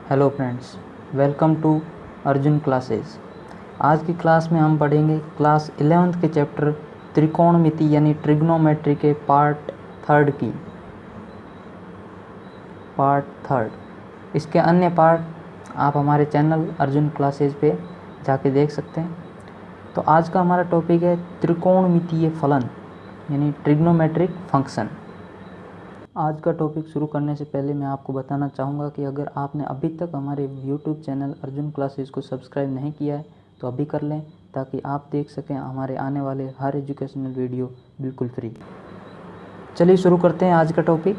Hello friends, welcome to Arjun classes. आज की class में हम पढ़ेंगे क्लास 11th के चैप्टर त्रिकोणमिति यानी ट्रिग्नोमेट्री के पार्ट थर्ड। इसके अन्य पार्ट आप हमारे चैनल अर्जुन क्लासेस पे जाके देख सकते हैं। तो आज का हमारा टॉपिक है त्रिकोणमितीय फलन यानी ट्रिग्नोमेट्रिक फंक्शन। आज का टॉपिक शुरू करने से पहले मैं आपको बताना चाहूँगा कि अगर आपने अभी तक हमारे यूट्यूब चैनल अर्जुन क्लासेस को सब्सक्राइब नहीं किया है तो अभी कर लें, ताकि आप देख सकें हमारे आने वाले हर एजुकेशनल वीडियो बिल्कुल फ्री। चलिए शुरू करते हैं आज का टॉपिक।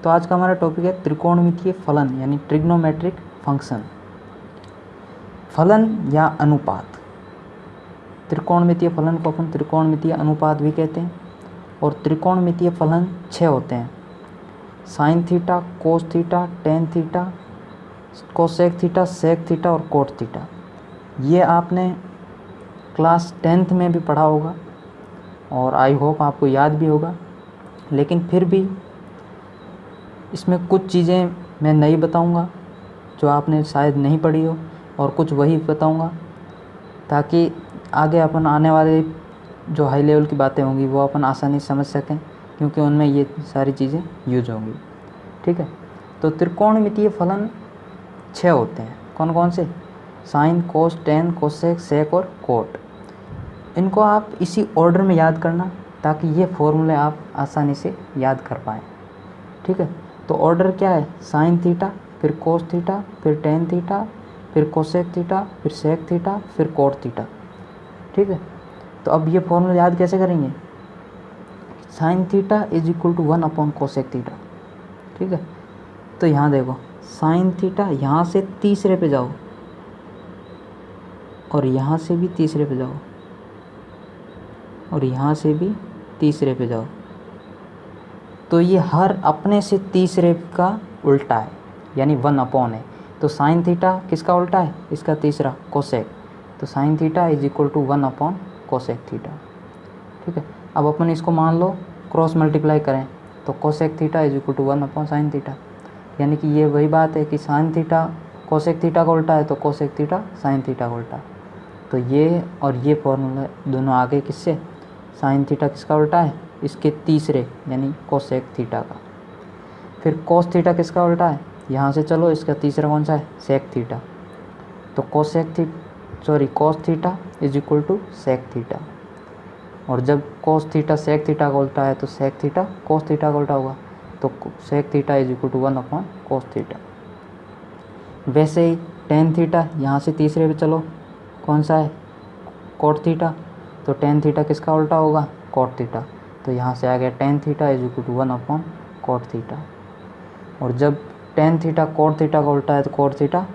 तो आज का हमारा टॉपिक है त्रिकोणमितीय फलन यानी ट्रिग्नोमेट्रिक फंक्शन। फलन या अनुपात। त्रिकोणमितीय फलन को अपन त्रिकोणमितीय अनुपात भी कहते हैं। और त्रिकोणमितीय फलन 6 होते हैं: sine theta, cos theta, tan theta, cosec theta, sec theta और कोट थीटा। ये आपने क्लास 10th में भी पढ़ा होगा और आई होप आपको याद भी होगा, लेकिन फिर भी इसमें कुछ चीज़ें मैं नई बताऊंगा जो आपने शायद नहीं पढ़ी हो, और कुछ वही बताऊंगा ताकि आगे अपन आने वाले जो हाई लेवल की बातें होंगी वो अपन आसानी से समझ सकें, क्योंकि उनमें ये सारी चीज़ें यूज होंगी। ठीक है, तो त्रिकोणमितीय फलन 6 होते हैं। कौन कौन से? साइन, कोस, टेन, कोसेक, सेक और कोट। इनको आप इसी ऑर्डर में याद करना ताकि ये फॉर्मूले आप आसानी से याद कर पाएँ। ठीक है, तो ऑर्डर क्या है? साइन थीटा, फिर कोस थीटा, फिर टेन थीटा, फिर कोसेक थीटा, फिर सेक थीटा, फिर कोट थीटा। ठीक है, तो अब ये फॉर्मूला याद कैसे करेंगे? Sine theta is equal to 1 upon cosec theta. ठीक है, तो यहाँ देखो, साइन थीटा यहाँ से तीसरे पे जाओ और यहाँ से भी तीसरे पे जाओ और यहाँ से भी तीसरे पे जाओ, तो ये हर अपने से तीसरे का उल्टा है, यानी 1 अपॉन है। तो साइन थीटा किसका उल्टा है? इसका तीसरा, कोसेक। तो sine theta is equal to 1 upon cosec theta. ठीक है, अब अपन इसको मान लो क्रॉस मल्टीप्लाई करें तो cosec theta is equal to 1 upon sine theta, यानी कि ये वही बात है कि साइन थीटा कोसेक थीटा का उल्टा है तो कोसेक थीटा साइन थीटा का उल्टा। तो ये और ये फॉर्मूला दोनों आगे किससे? साइन थीटा किसका उल्टा है? इसके तीसरे यानी कोसेक थीटा का। फिर कोस थीटा किसका उल्टा है? यहाँ से चलो, इसका तीसरा कौन सा है? Sec theta. तो cos theta is equal to sec theta. और जब कोस थीटा सेक थीटा का उल्टा है तो सेक थीटा कोस थीटा का उल्टा होगा, तो sec theta is equal to 1 upon cos theta. वैसे ही टेन थीटा, यहाँ से तीसरे पे चलो, कौन सा है? Cot theta. तो टेन थीटा किसका उल्टा होगा? Cot theta. तो यहाँ से आ गया tan theta is equal to 1 upon cot theta. और जब टेन थीटा कोट थीटा का उल्टा है तो कोट थीटा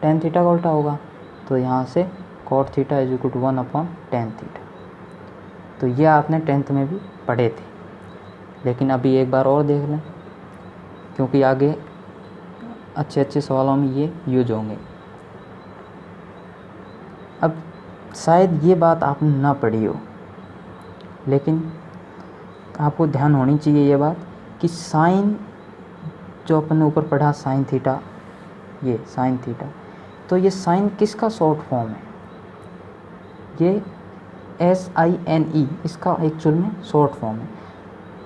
टेन थीटा का उल्टा होगा, तो यहाँ से cot theta is equal to 1 upon tan theta. तो ये आपने 10th में भी पढ़े थे, लेकिन अभी एक बार और देख लें, क्योंकि आगे अच्छे अच्छे सवालों में ये यूज होंगे। अब शायद ये बात आपने ना पढ़ी हो, लेकिन आपको ध्यान होनी चाहिए ये बात कि साइन, जो अपन ने ऊपर पढ़ा साइन थीटा, ये साइन थीटा, तो ये साइन किसका शॉर्ट फॉर्म है? ये SINE इसका एक्चुअल में शॉर्ट फॉर्म है।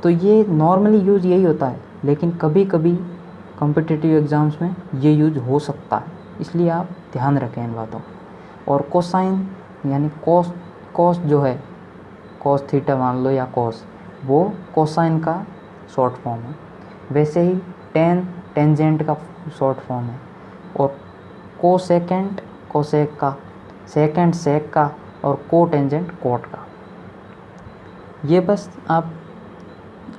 तो ये नॉर्मली यूज़ यही होता है, लेकिन कभी कभी कॉम्पिटिटिव एग्ज़ाम्स में ये यूज हो सकता है, इसलिए आप ध्यान रखें इन बातों। और कोसाइन यानी कोस जो है, कोस थीटा मान लो या कोस, वो कोसाइन का शॉर्ट फॉर्म है। वैसे ही टेन टेंजेंट का शॉर्ट फॉर्म है, और कोसेकेंट कोसेक का, सेकेंड सेक का, और को टेंजेंट कोट का। ये बस आप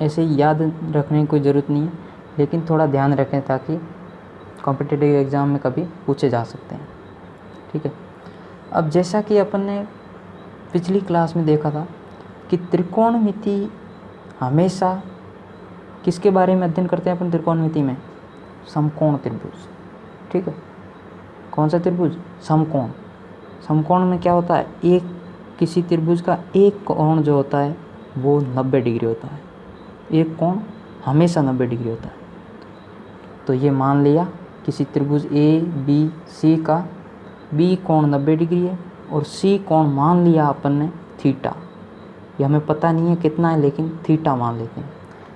ऐसे ही याद रखने की कोई ज़रूरत नहीं है, लेकिन थोड़ा ध्यान रखें ताकि कॉम्पिटिटिव एग्ज़ाम में कभी पूछे जा सकते हैं। ठीक है, अब जैसा कि अपन ने पिछली क्लास में देखा था कि त्रिकोणमिति हमेशा किसके बारे में अध्ययन करते हैं अपन त्रिकोणमिति में? समकोण त्रिभुज। ठीक है, कौन सा त्रिभुज? समकोण। समकोण में क्या होता है? एक किसी त्रिभुज का एक कोण जो होता है वो 90 डिग्री होता है। एक कोण हमेशा 90 डिग्री होता है। तो ये मान लिया किसी त्रिभुज ए बी सी का बी कोण 90 डिग्री है और सी कोण मान लिया अपन ने थीटा। ये हमें पता नहीं है कितना है, लेकिन थीटा मान लेते हैं।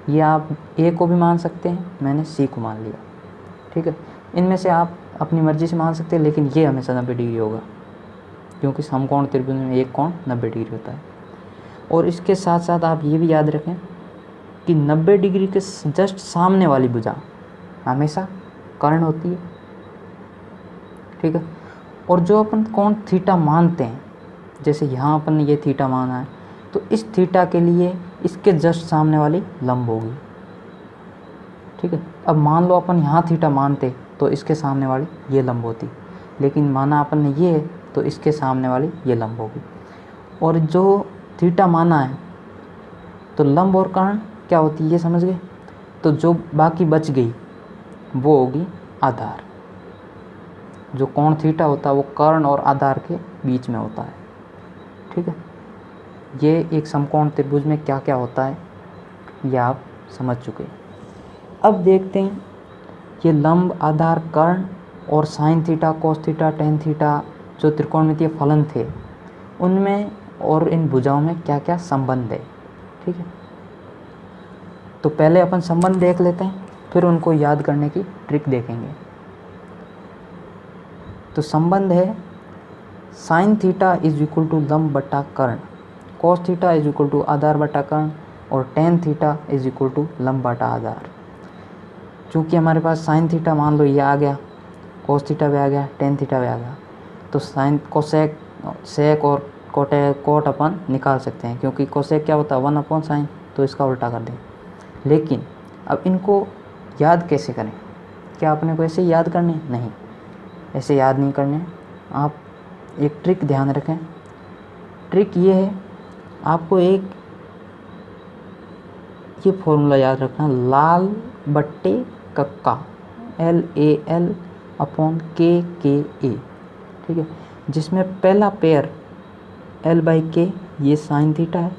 ये आप ए को भी मान सकते हैं, मैंने सी को मान लिया, ठीक है। इनमें से आप अपनी मर्ज़ी से मान सकते हैं, लेकिन ये हमेशा 90 डिग्री होगा, क्योंकि समकोण त्रिभुज में एक कोण 90 डिग्री होता है। और इसके साथ साथ आप ये भी याद रखें कि 90 डिग्री के जस्ट सामने वाली भुजा हमेशा कर्ण होती है, ठीक है। और जो अपन कोण थीटा मानते हैं, जैसे यहाँ अपन ने ये थीटा माना है, तो इस थीटा के लिए इसके जस्ट सामने वाली लंब होगी, ठीक है। अब मान लो अपन यहाँ थीटा मानते तो इसके सामने वाली ये लंब होती, लेकिन माना अपन ने ये तो इसके सामने वाली ये लंब होगी। और जो थीटा माना है तो लंब और कर्ण क्या होती है ये समझ गए। तो जो बाकी बच गई वो होगी आधार। जो कोण थीटा होता है वो कर्ण और आधार के बीच में होता है, ठीक है। ये एक समकोण त्रिभुज में क्या क्या होता है ये आप समझ चुके। अब देखते हैं ये लंब, आधार, कर्ण और sign theta, cos theta, tan theta जो त्रिकोणमितीय फलन थे उनमें और इन भुजाओं में क्या क्या संबंध है, ठीक है। तो पहले अपन संबंध देख लेते हैं, फिर उनको याद करने की ट्रिक देखेंगे। तो संबंध है sine theta is equal to लंब बटा कर्ण, cos theta is equal to आधार बटा कर्ण और tan theta is equal to लंब बटा आधार। चूँकि हमारे पास साइन थीटा मान लो ये आ गया, कोस थीटा भी आ गया, टेन थीटा भी आ गया, तो साइन कोसेक सेक और कोट अपन निकाल सकते हैं, क्योंकि कोसेक क्या होता है 1/sin, तो इसका उल्टा कर दें। लेकिन अब इनको याद कैसे करें? क्या अपने को ऐसे याद करने? नहीं, ऐसे याद नहीं करने। आप एक ट्रिक ध्यान रखें। ट्रिक ये है, आपको एक ये फॉर्मूला याद रखना, लाल बट्टे कक्का, LAL/KKA, ठीक है, जिसमें पहला पेयर L/K ये साइन थीटा है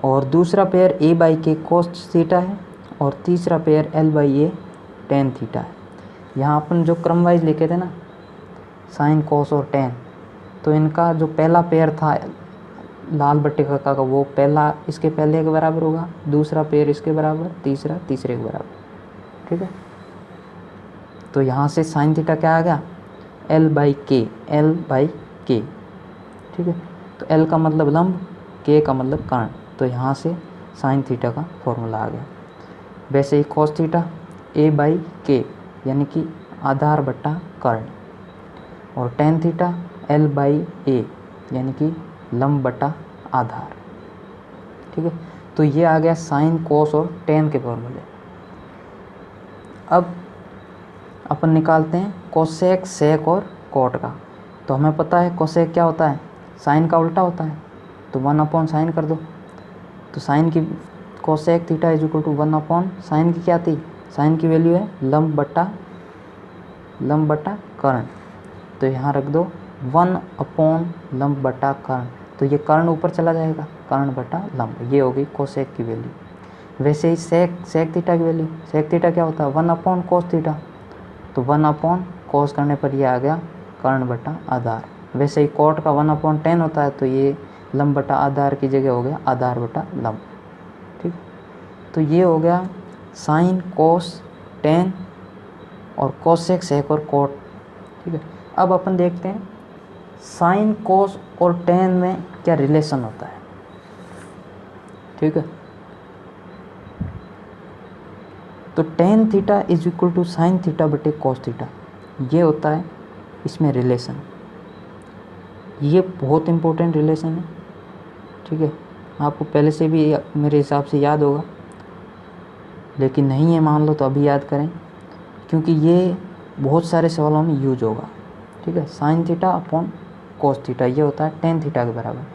और दूसरा पेयर A/K कोस थीटा है और तीसरा पेयर L/A टेन थीटा है। यहाँ अपन जो क्रम वाइज लिखे थे ना, साइन, कोस और टेन, तो इनका जो पहला पेयर था लाल बट्टे कक्का का, वो पहला इसके पहले के बराबर होगा, दूसरा पेयर इसके बराबर, तीसरा तीसरे के बराबर, ठीक है। तो यहाँ से साइन थीटा क्या आ गया L/K, ठीक है। तो L का मतलब लंब, K का मतलब कर्ण, तो यहाँ से साइन थीटा का फॉर्मूला आ गया। वैसे ही कोस थीटा A/K यानी कि आधार बट्टा कर्ण और टेन थीटा L/A यानी कि लंब बटा आधार, ठीक है। तो ये आ गया साइन, कोस और टेन के फॉर्मूले। अब अपन निकालते हैं कोसेक, सेक और कोट का। तो हमें पता है कोसेक क्या होता है, साइन का उल्टा होता है, तो 1/sin कर दो। तो साइन की cosec theta is equal to 1/sin की क्या थी, साइन की वैल्यू है लंब बटा कर्ण, तो यहाँ रख दो 1/लंब बटा कर्ण, तो ये कर्ण ऊपर चला जाएगा, कर्ण बटा लंब, ये होगी कोसेक की वैल्यू। वैसे ही सेक थीटा की वैल्यू, सेक थीटा क्या होता है 1/cos थीटा, तो 1/cos करने पर ये आ गया कर्ण बटा आधार। वैसे ही कोट का 1/10 होता है, तो ये लंब बटा आधार की जगह हो गया आधार बटा लंब, ठीक। तो ये हो गया साइन, कोस, टेन और कोसेक, सेक और कोट, ठीक है। अब अपन देखते हैं साइन, कोस और टेन में क्या रिलेशन होता है, ठीक है। तो tan theta is equal to sine theta बटे कोस थीटा, ये होता है इसमें रिलेशन। ये बहुत इम्पोर्टेंट रिलेशन है, ठीक है। आपको पहले से भी मेरे हिसाब से याद होगा, लेकिन नहीं है मान लो तो अभी याद करें, क्योंकि ये बहुत सारे सवालों में यूज होगा, ठीक है। Sine theta upon cos theta ये होता है टेन थीटा के बराबर।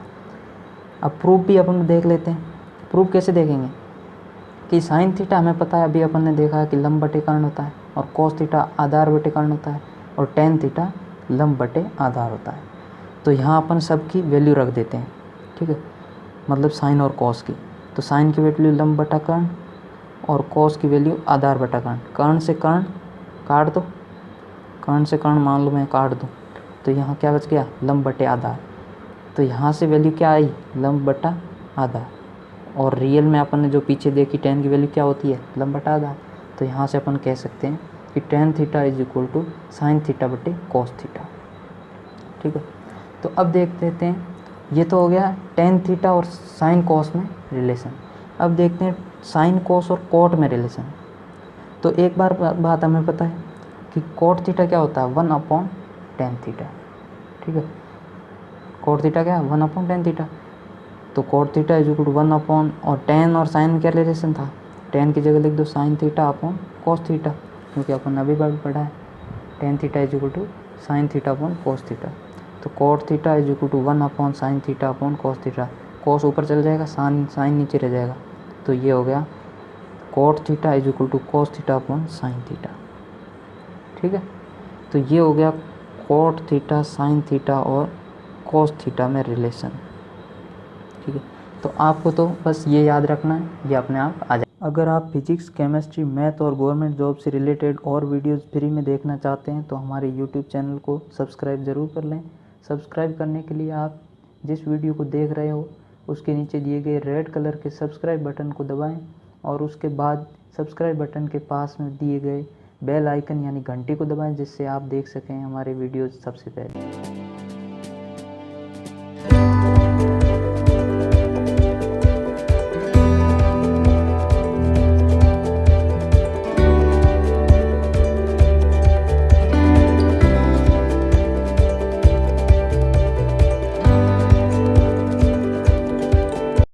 अब प्रूफ भी अपन देख लेते हैं। प्रूफ कैसे देखेंगे कि साइन थीटा हमें पता है, अभी अपन ने देखा है कि लंब बटे कर्ण होता है, और कोस थीटा आधार बटे कर्ण होता है, और टेन थीटा लंब बटे आधार होता है। तो यहाँ अपन सबकी वैल्यू रख देते हैं, ठीक है, मतलब साइन और कोस की। तो साइन की वैल्यू लंब बटा कर्ण और कॉस की वैल्यू आधार बटा कर्ण। कर्ण से कर्ण काट दो, कर्ण से कर्ण मान लो मैं काट दूँ, तो यहाँ क्या बच गया, लंब बटे आधार। तो यहाँ से वैल्यू क्या आई, लंब बटा आधार। और रियल में अपन ने जो पीछे देखी tan की वैल्यू क्या होती है, लंब बटा आधार। तो यहाँ से अपन कह सकते हैं कि tan theta is equal to sine theta बटे कॉस थीटा। ठीक है, तो अब देख लेते हैं, ये तो हो गया tan थीटा और साइन कॉस में रिलेशन। अब देखते हैं साइन कॉस और कॉट में रिलेशन। तो एक बार बात हमें पता है कि कॉट थीटा क्या होता है, 1/tan थीटा। ठीक है, कॉट थीटा क्या है, 1/tan थीटा। तो cot theta is equal to 1 और tan और साइन में क्या रिलेशन था, tan की जगह लिख दो sine theta upon cos theta, क्योंकि अपन अभी पढ़ा है tan theta is equal to sine theta upon cos theta. तो cot theta is equal to 1/sin theta upon cos theta. Cos ऊपर चल जाएगा, साइन नीचे रह जाएगा, तो ये हो गया cot theta is equal to cos theta upon sine theta. ठीक है, तो ये हो गया कॉट थीटा, साइन थीटा और कॉस थीटा में रिलेशन। ठीक है, तो आपको तो बस ये याद रखना है, ये अपने आप आ जाए। अगर आप फिजिक्स, केमिस्ट्री, मैथ और गवर्नमेंट जॉब से रिलेटेड और वीडियोस फ्री में देखना चाहते हैं तो हमारे यूट्यूब चैनल को सब्सक्राइब ज़रूर कर लें। सब्सक्राइब करने के लिए आप जिस वीडियो को देख रहे हो उसके नीचे दिए गए रेड कलर के सब्सक्राइब बटन को दबाएं और उसके बाद सब्सक्राइब बटन के पास में दिए गए बेल आइकन यानी घंटी को दबाएं, जिससे आप देख सकें हमारे वीडियोज़ सबसे पहले।